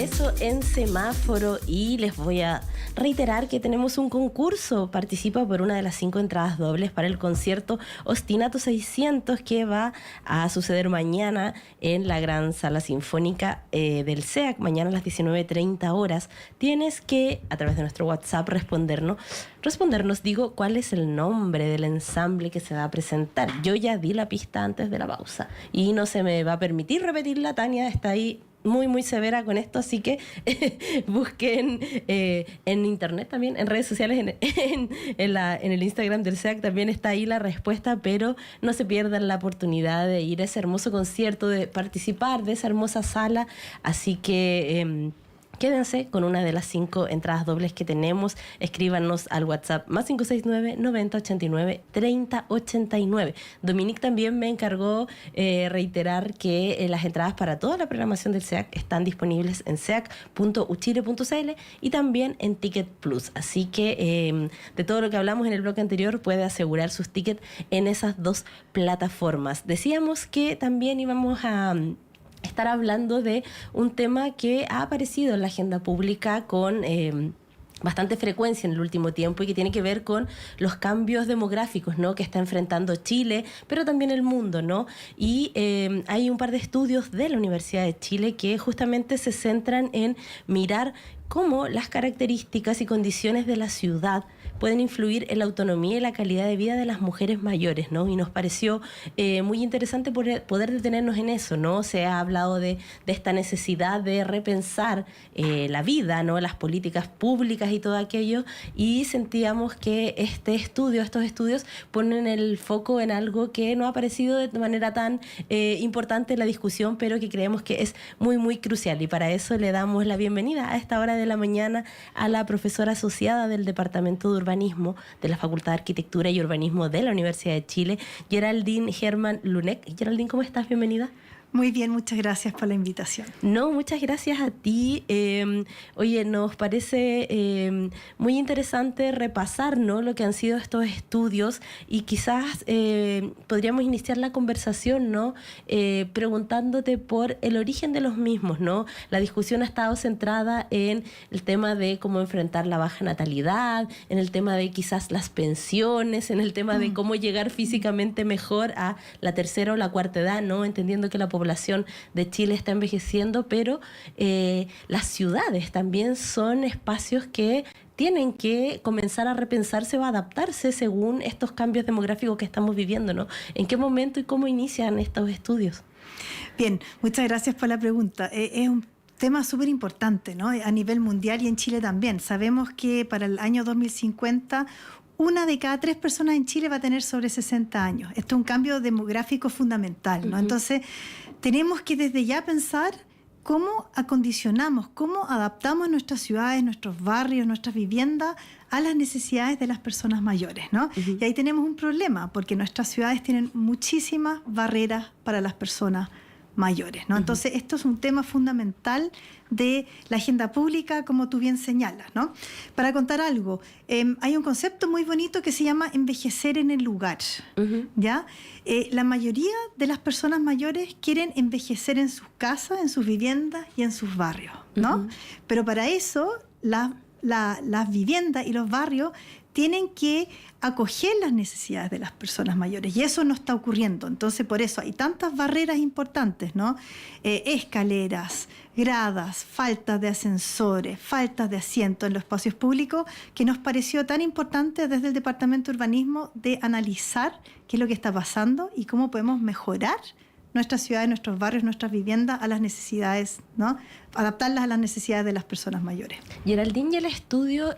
regreso en Semáforo y les voy a reiterar que tenemos un concurso. Participa por una de las 5 entradas dobles para el concierto Ostinato 600 que va a suceder mañana en la Gran Sala Sinfónica del SEAC, mañana a las 19:30 horas. Tienes que, a través de nuestro WhatsApp, respondernos, cuál es el nombre del ensamble que se va a presentar. Yo ya di la pista antes de la pausa y no se me va a permitir repetirla. Tania está ahí muy severa con esto, así que busquen en internet también, en redes sociales, en el Instagram del SEAC también está ahí la respuesta, pero no se pierdan la oportunidad de ir a ese hermoso concierto, de participar de esa hermosa sala, así que quédense con una de las 5 entradas dobles que tenemos. Escríbanos al WhatsApp más 569 90 89 30 89. Dominique también me encargó reiterar que las entradas para toda la programación del SEAC están disponibles en seac.uchile.cl y también en Ticket Plus. Así que de todo lo que hablamos en el bloque anterior puede asegurar sus tickets en esas 2 plataformas. Decíamos que también íbamos a estar hablando de un tema que ha aparecido en la agenda pública con bastante frecuencia en el último tiempo y que tiene que ver con los cambios demográficos, ¿no?, que está enfrentando Chile, pero también el mundo, ¿no? Y hay un par de estudios de la Universidad de Chile que justamente se centran en mirar cómo las características y condiciones de la ciudad pueden influir en la autonomía y la calidad de vida de las mujeres mayores, ¿no? Y nos pareció muy interesante poder detenernos en eso, ¿no? Se ha hablado de esta necesidad de repensar la vida, ¿no?, las políticas públicas y todo aquello, y sentíamos que estos estudios ponen el foco en algo que no ha aparecido de manera tan importante en la discusión, pero que creemos que es muy crucial, y para eso le damos la bienvenida a esta hora de la mañana a la profesora asociada del Departamento de Urbanismo de la Facultad de Arquitectura y Urbanismo de la Universidad de Chile, Geraldine Herman Luneck. Geraldine, ¿cómo estás? Bienvenida. Muy bien, muchas gracias por la invitación. No, muchas gracias a ti. Oye, nos parece muy interesante repasar, ¿no?, lo que han sido estos estudios, y quizás podríamos iniciar la conversación, ¿no?, preguntándote por el origen de los mismos, ¿no? La discusión ha estado centrada en el tema de cómo enfrentar la baja natalidad, en el tema de quizás las pensiones, en el tema de cómo llegar físicamente mejor a la tercera o la cuarta edad, ¿no?, entendiendo que la población de Chile está envejeciendo, pero las ciudades también son espacios que tienen que comenzar a repensarse o adaptarse según estos cambios demográficos que estamos viviendo, ¿no? ¿En qué momento y cómo inician estos estudios? Bien, muchas gracias por la pregunta. Es un tema súper importante, ¿no?, a nivel mundial y en Chile también. Sabemos que para el año 2050 1 de cada 3 personas en Chile va a tener sobre 60 años. Esto es un cambio demográfico fundamental, ¿no? Entonces, tenemos que desde ya pensar cómo acondicionamos, cómo adaptamos nuestras ciudades, nuestros barrios, nuestras viviendas a las necesidades de las personas mayores, ¿no? Y ahí tenemos un problema, porque nuestras ciudades tienen muchísimas barreras para las personas mayores, ¿no? Entonces, esto es un tema fundamental de la agenda pública, como tú bien señalas, ¿no? Para contar algo, hay un concepto muy bonito que se llama envejecer en el lugar, ¿ya? La mayoría de las personas mayores quieren envejecer en sus casas, en sus viviendas y en sus barrios, ¿no? Pero para eso, las viviendas y los barrios tienen que acoger las necesidades de las personas mayores, y eso no está ocurriendo. Entonces, por eso hay tantas barreras importantes, ¿no? Escaleras, gradas, falta de ascensores, falta de asientos en los espacios públicos, que nos pareció tan importante desde el Departamento de Urbanismo de analizar qué es lo que está pasando y cómo podemos mejorar nuestras ciudades, nuestros barrios, nuestras viviendas a las necesidades, ¿no?, adaptarlas a las necesidades de las personas mayores. Geraldine, ¿y el estudio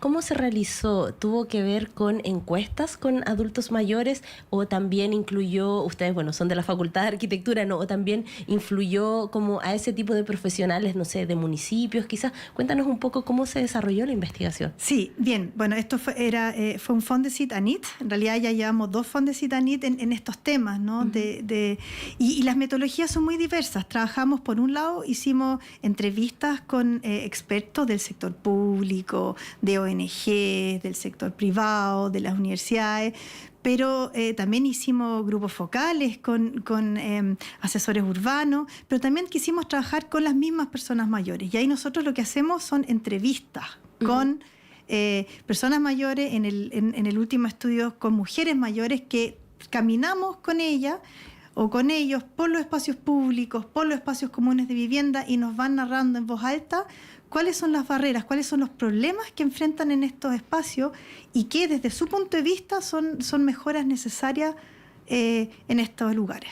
cómo se realizó? ¿Tuvo que ver con encuestas con adultos mayores o también incluyó, ustedes, bueno, son de la Facultad de Arquitectura, ¿no?, o también influyó como a ese tipo de profesionales, no sé, de municipios quizás? Cuéntanos un poco cómo se desarrolló la investigación. Sí, bien, bueno, esto fue un Fondesit ANIT. En realidad ya llevamos 2 Fondesit ANIT en estos temas, ¿no? Y las metodologías son muy diversas. Trabajamos, por un lado, hicimos entrevistas con expertos del sector público, de ONG, del sector privado, de las universidades, pero también hicimos grupos focales con asesores urbanos, pero también quisimos trabajar con las mismas personas mayores. Y ahí nosotros lo que hacemos son entrevistas con personas mayores, en el último estudio con mujeres mayores, que caminamos con ellas o con ellos por los espacios públicos, por los espacios comunes de vivienda, y nos van narrando en voz alta cuáles son las barreras, cuáles son los problemas que enfrentan en estos espacios y que desde su punto de vista son mejoras necesarias en estos lugares.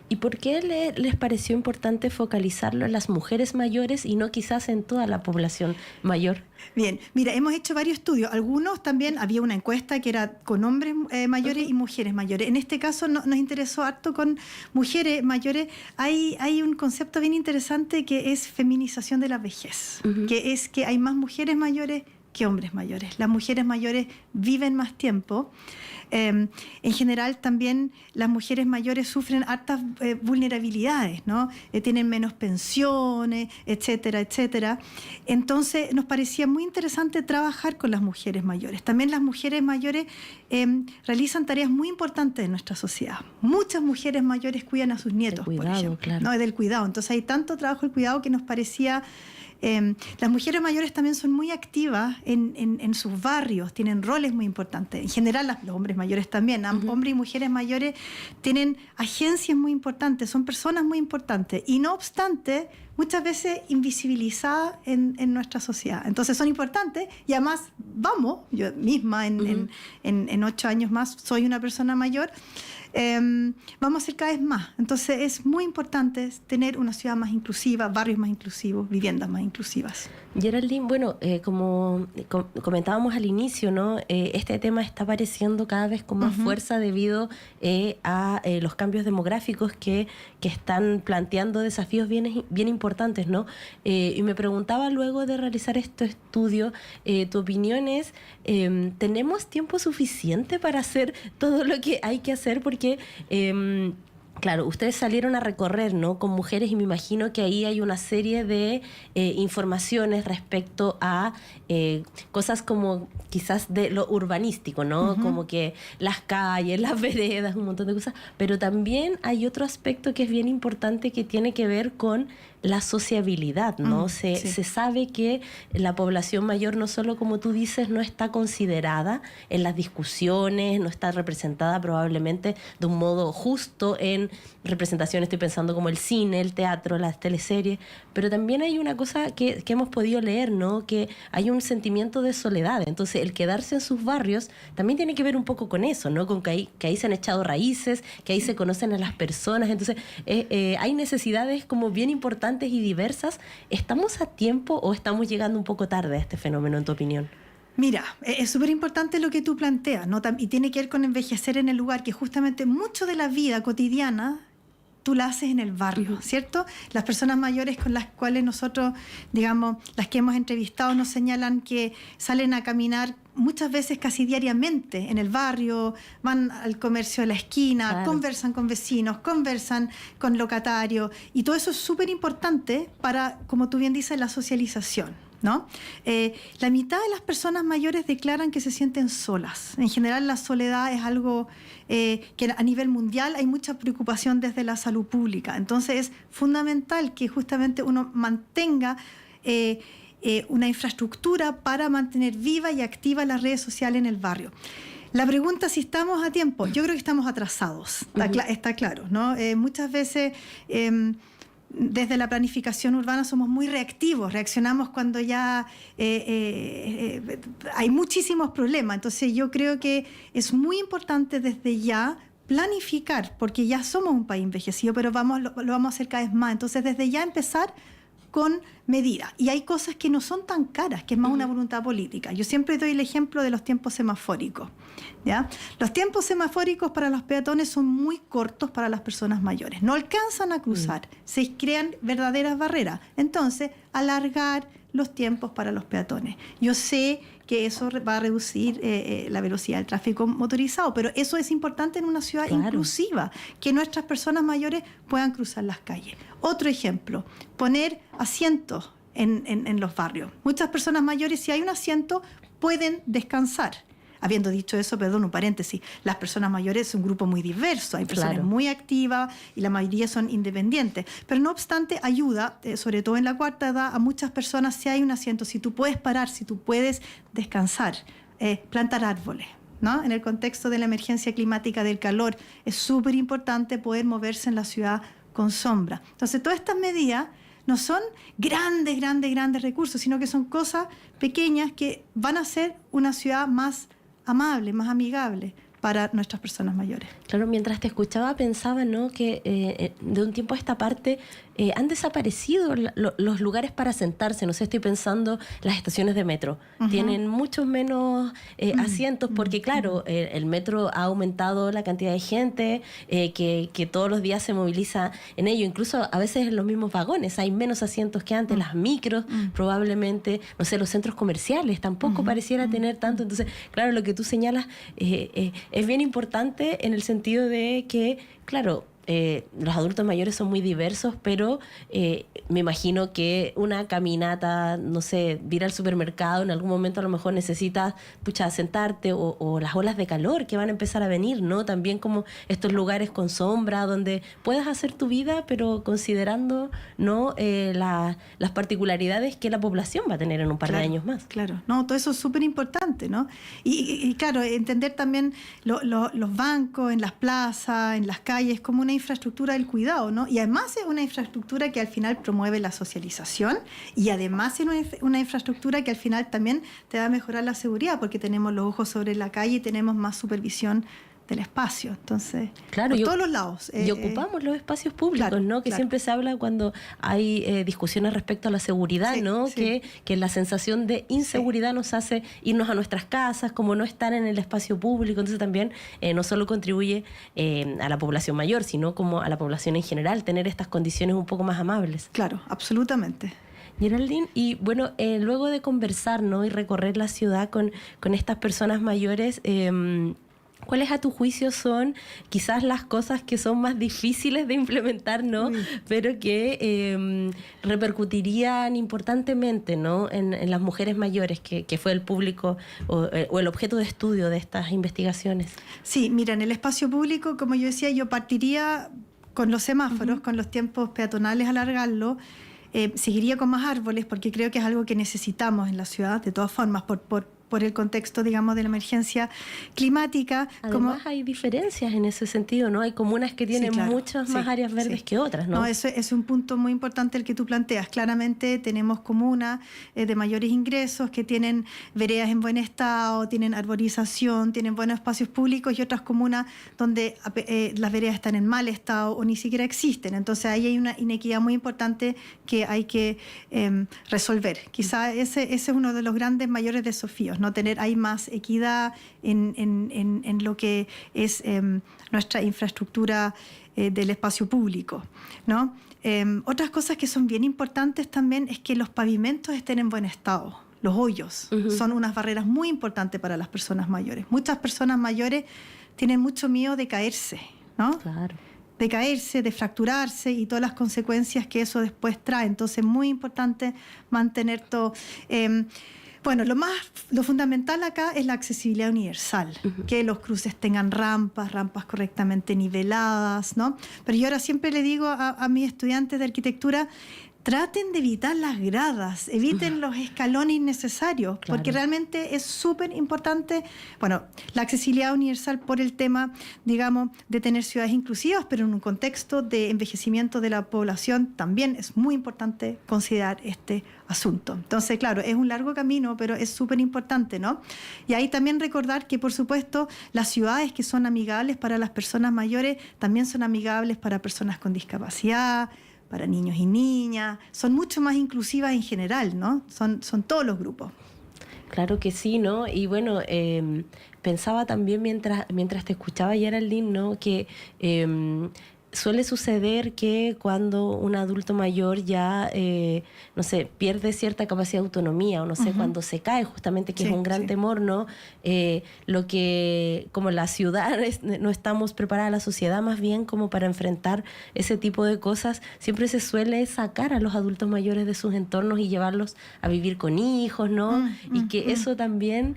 ¿Y por qué les pareció importante focalizarlo en las mujeres mayores y no quizás en toda la población mayor? Bien, mira, hemos hecho varios estudios. Algunos también, había una encuesta que era con hombres mayores y mujeres mayores. En este caso nos interesó harto con mujeres mayores. Hay un concepto bien interesante que es feminización de la vejez, que es que hay más mujeres mayores que hombres mayores. Las mujeres mayores viven más tiempo. En general también las mujeres mayores sufren hartas vulnerabilidades, ¿no? Tienen menos pensiones, etcétera, etcétera. Entonces nos parecía muy interesante trabajar con las mujeres mayores. También las mujeres mayores realizan tareas muy importantes en nuestra sociedad. Muchas mujeres mayores cuidan a sus nietos, cuidado, por ejemplo. Claro. ¿No? Del cuidado. Entonces hay tanto trabajo del cuidado que nos parecía... las mujeres mayores también son muy activas en sus barrios, tienen roles muy importantes. En general, los hombres mayores también. Hombres y mujeres mayores tienen agencias muy importantes, son personas muy importantes. Y no obstante, muchas veces invisibilizadas en nuestra sociedad. Entonces son importantes y además yo misma en 8 años más soy una persona mayor. Vamos a ser cada vez más. Entonces es muy importante tener una ciudad más inclusiva, barrios más inclusivos, viviendas más inclusivas. Geraldine, bueno, como comentábamos al inicio, ¿no? Este tema está apareciendo cada vez con más fuerza debido a los cambios demográficos que están planteando desafíos bien importantes, ¿no? Y me preguntaba luego de realizar este estudio, tu opinión es, ¿tenemos tiempo suficiente para hacer todo lo que hay que hacer? Porque claro, ustedes salieron a recorrer, ¿no? Con mujeres, y me imagino que ahí hay una serie de informaciones respecto a cosas como quizás de lo urbanístico, ¿no? Como que las calles, las veredas, un montón de cosas. Pero también hay otro aspecto que es bien importante que tiene que ver con la sociabilidad, ¿no? Se sabe que la población mayor no solo, como tú dices, no está considerada en las discusiones, no está representada probablemente de un modo justo en representación, estoy pensando como el cine, el teatro, las teleseries, pero también hay una cosa que hemos podido leer, ¿no? Que hay un sentimiento de soledad. Entonces, el quedarse en sus barrios también tiene que ver un poco con eso, ¿no? Con que ahí se han echado raíces, que ahí se conocen a las personas. Entonces, hay necesidades como bien importantes y diversas. ¿Estamos a tiempo o estamos llegando un poco tarde a este fenómeno, en tu opinión? Mira, es súper importante lo que tú planteas, ¿no? Y tiene que ver con envejecer en el lugar, que justamente mucho de la vida cotidiana tú la haces en el barrio, ¿cierto? Las personas mayores con las cuales nosotros, digamos, las que hemos entrevistado nos señalan que salen a caminar muchas veces casi diariamente en el barrio, van al comercio de la esquina, claro, conversan con vecinos, conversan con locatarios, y todo eso es súper importante para, como tú bien dices, la socialización, ¿no? La mitad de las personas mayores declaran que se sienten solas. En general, la soledad es algo que a nivel mundial hay mucha preocupación desde la salud pública. Entonces es fundamental que justamente uno mantenga una infraestructura para mantener viva y activa las redes sociales en el barrio. La pregunta si estamos a tiempo, yo creo que estamos atrasados, está claro, ¿no? Muchas veces desde la planificación urbana somos muy reactivos, reaccionamos cuando ya hay muchísimos problemas. Entonces yo creo que es muy importante desde ya planificar, porque ya somos un país envejecido, pero lo vamos a hacer cada vez más. Entonces desde ya empezar con medidas. Y hay cosas que no son tan caras, que es más una voluntad política. Yo siempre doy el ejemplo de los tiempos semafóricos, ¿ya? Los tiempos semafóricos para los peatones son muy cortos para las personas mayores. No alcanzan a cruzar, se crean verdaderas barreras. Entonces, alargar los tiempos para los peatones. Yo sé que eso va a reducir la velocidad del tráfico motorizado, pero eso es importante en una ciudad inclusiva, que nuestras personas mayores puedan cruzar las calles. Otro ejemplo, poner asientos en los barrios. Muchas personas mayores, si hay un asiento, pueden descansar. Habiendo dicho eso, perdón, un paréntesis, las personas mayores son un grupo muy diverso, hay personas muy activas y la mayoría son independientes, pero no obstante ayuda, sobre todo en la cuarta edad, a muchas personas si hay un asiento, si tú puedes parar, si tú puedes descansar, plantar árboles, ¿no? En el contexto de la emergencia climática del calor es súper importante poder moverse en la ciudad con sombra. Entonces, todas estas medidas no son grandes recursos, sino que son cosas pequeñas que van a hacer una ciudad más amable, más amigable para nuestras personas mayores. Claro, mientras te escuchaba pensaba, ¿no?, que de un tiempo a esta parte han desaparecido los lugares para sentarse. No sé, estoy pensando las estaciones de metro. Tienen muchos menos asientos porque, claro, el metro ha aumentado la cantidad de gente que todos los días se moviliza en ello. Incluso a veces en los mismos vagones hay menos asientos que antes. Las micros, probablemente, no sé, los centros comerciales tampoco pareciera tener tanto. Entonces, claro, lo que tú señalas es bien importante en el sentido de que, claro, los adultos mayores son muy diversos, pero me imagino que una caminata, no sé, ir al supermercado, en algún momento a lo mejor necesitas, sentarte, o las olas de calor que van a empezar a venir, ¿no? También como estos lugares con sombra donde puedas hacer tu vida, pero considerando, ¿no?, las particularidades que la población va a tener en un par de años más. Claro, no, todo eso es súper importante, ¿no? Y claro, entender también los bancos en las plazas, en las calles, como una infraestructura del cuidado, ¿no? Y además es una infraestructura que al final promueve la socialización y además es una infraestructura que al final también te va a mejorar la seguridad porque tenemos los ojos sobre la calle y tenemos más supervisión del espacio. Entonces, claro, por todos los lados. Y ocupamos los espacios públicos, claro, ¿no? Que siempre se habla cuando hay discusiones respecto a la seguridad, ¿no? Que la sensación de inseguridad nos hace irnos a nuestras casas, como no estar en el espacio público. Entonces también no solo contribuye a la población mayor, sino como a la población en general, tener estas condiciones un poco más amables. Claro, absolutamente. Geraldine, y bueno, luego de conversar, ¿no?, y recorrer la ciudad con estas personas mayores, ¿cuáles a tu juicio son quizás las cosas que son más difíciles de implementar, ¿no? Pero que repercutirían importantemente, ¿no?, en las mujeres mayores, que fue el público o el objeto de estudio de estas investigaciones? Sí, mira, en el espacio público, como yo decía, yo partiría con los semáforos, con los tiempos peatonales, alargarlo. Seguiría con más árboles porque creo que es algo que necesitamos en la ciudad, de todas formas, por el contexto, digamos, de la emergencia climática. Además, hay diferencias en ese sentido, ¿no? Hay comunas que tienen muchas más áreas verdes que otras, ¿no? No, eso es un punto muy importante el que tú planteas. Claramente tenemos comunas de mayores ingresos que tienen veredas en buen estado, tienen arborización, tienen buenos espacios públicos, y otras comunas donde las veredas están en mal estado o ni siquiera existen. Entonces ahí hay una inequidad muy importante que hay que resolver. Quizá ese es uno de los grandes mayores desafíos, ¿no? Hay más equidad en lo que es nuestra infraestructura del espacio público, ¿no? Otras cosas que son bien importantes también es que los pavimentos estén en buen estado. Los hoyos son unas barreras muy importantes para las personas mayores. Muchas personas mayores tienen mucho miedo de caerse, ¿no? Claro. De caerse, de fracturarse y todas las consecuencias que eso después trae. Entonces, muy importante mantener todo. Bueno, lo fundamental acá es la accesibilidad universal, que los cruces tengan rampas correctamente niveladas, ¿no? Pero yo ahora siempre le digo a mis estudiantes de arquitectura, traten de evitar las gradas, eviten los escalones innecesarios, porque realmente es súper importante, bueno, la accesibilidad universal por el tema, digamos, de tener ciudades inclusivas, pero en un contexto de envejecimiento de la población también es muy importante considerar este asunto. Entonces, claro, es un largo camino, pero es súper importante, ¿no? Y ahí también recordar que, por supuesto, las ciudades que son amigables para las personas mayores también son amigables para personas con discapacidad, para niños y niñas, son mucho más inclusivas en general, ¿no? Son todos los grupos. Claro que sí, ¿no? Y bueno, pensaba también mientras te escuchaba, Geraldine, ¿no?, que suele suceder que cuando un adulto mayor ya, no sé, pierde cierta capacidad de autonomía, o no sé, cuando se cae justamente, que es un gran temor, ¿no? Lo que, como la ciudad, no estamos preparadas, la sociedad más bien como para enfrentar ese tipo de cosas, siempre se suele sacar a los adultos mayores de sus entornos y llevarlos a vivir con hijos, ¿no? Y que eso también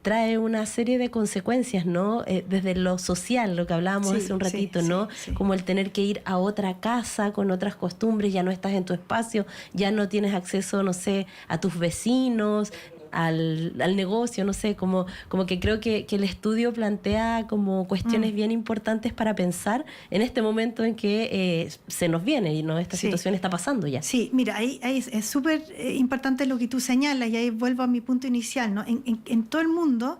trae una serie de consecuencias, ¿no? Desde lo social, lo que hablábamos hace un ratito, ¿no? Sí. Como el tener que ir a otra casa con otras costumbres, ya no estás en tu espacio, ya no tienes acceso, no sé, a tus vecinos, al negocio, no sé, como que creo que el estudio plantea como cuestiones bien importantes para pensar en este momento en que se nos viene y no esta situación está pasando ya. Sí, mira, ahí es súper importante lo que tú señalas, y ahí vuelvo a mi punto inicial, ¿no? En todo el mundo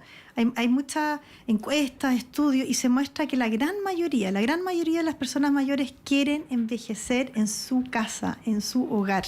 hay muchas encuestas, estudios, y se muestra que la gran mayoría de las personas mayores quieren envejecer en su casa, en su hogar.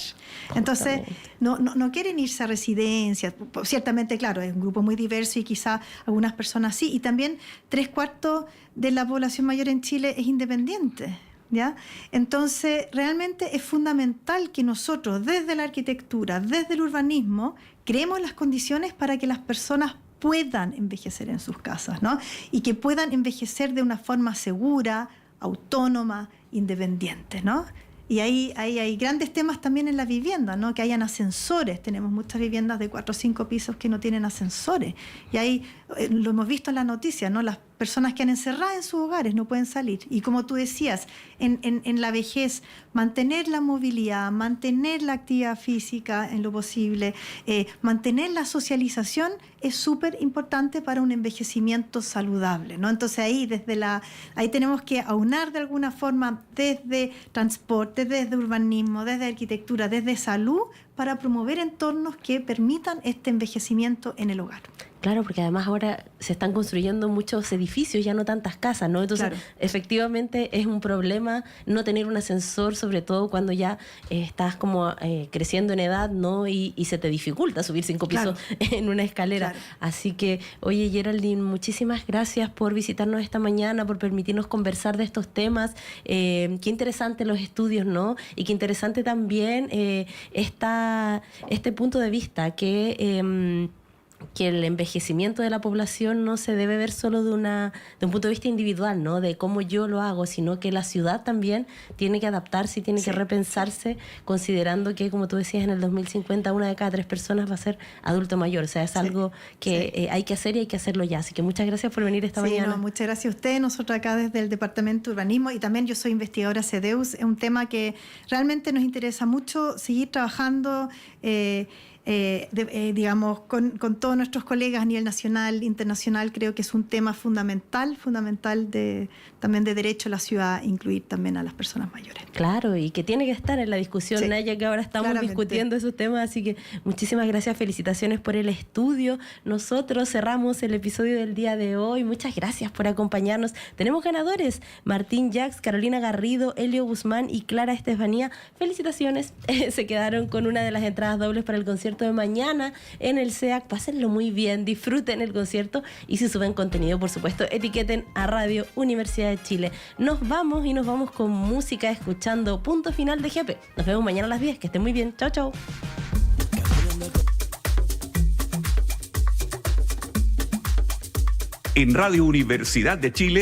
Entonces, no quieren irse a residencias. Ciertamente, claro, es un grupo muy diverso y quizá algunas personas sí. Y también 3/4 de la población mayor en Chile es independiente, ¿ya? Entonces, realmente es fundamental que nosotros, desde la arquitectura, desde el urbanismo, creemos las condiciones para que las personas puedan envejecer en sus casas, ¿no? Y que puedan envejecer de una forma segura, autónoma, independiente, ¿no? Y ahí hay grandes temas también en la vivienda, ¿no? Que hayan ascensores. Tenemos muchas viviendas de 4 o 5 pisos que no tienen ascensores. Y ahí lo hemos visto en las noticias, ¿no? Las personas que han encerrado en sus hogares no pueden salir. Y como tú decías, en la vejez, mantener la movilidad, mantener la actividad física en lo posible, mantener la socialización es súper importante para un envejecimiento saludable, ¿no? Entonces ahí tenemos que aunar de alguna forma desde transporte, desde urbanismo, desde arquitectura, desde salud, para promover entornos que permitan este envejecimiento en el hogar. Claro, porque además ahora se están construyendo muchos edificios, ya no tantas casas, ¿no? Entonces, efectivamente es un problema no tener un ascensor, sobre todo cuando ya estás como creciendo en edad, ¿no? Y se te dificulta subir 5 pisos en una escalera. Así que, oye, Geraldine, muchísimas gracias por visitarnos esta mañana, por permitirnos conversar de estos temas. Qué interesante los estudios, ¿no? Y qué interesante también este punto de vista que el envejecimiento de la población no se debe ver solo de un punto de vista individual, ¿no? De cómo yo lo hago, sino que la ciudad también tiene que adaptarse y tiene que repensarse, considerando que, como tú decías, en el 2050 una de cada 3 personas va a ser adulto mayor. O sea, es algo que hay que hacer y hay que hacerlo ya. Así que muchas gracias por venir esta mañana. No, muchas gracias a usted. Nosotros acá desde el Departamento de Urbanismo, y también yo soy investigadora CEDEUS, es un tema que realmente nos interesa mucho seguir trabajando, digamos, con todos nuestros colegas a nivel nacional, internacional. Creo que es un tema fundamental también de derecho a la ciudad, incluir también a las personas mayores. Claro, y que tiene que estar en la discusión, Naya, que ahora estamos discutiendo esos temas, así que muchísimas gracias, felicitaciones por el estudio. Nosotros cerramos el episodio del día de hoy. Muchas gracias por acompañarnos. Tenemos ganadores: Martín Jax, Carolina Garrido, Elio Guzmán y Clara Estefanía. Felicitaciones, se quedaron con una de las entradas dobles para el concierto de mañana en el SEAC. Pásenlo muy bien, disfruten el concierto, y si suben contenido, por supuesto, etiqueten a Radio Universidad de Chile. Nos vamos con música, escuchando Punto Final de GP. Nos vemos mañana a las 10. Que estén muy bien. Chao, chao. En Radio Universidad de Chile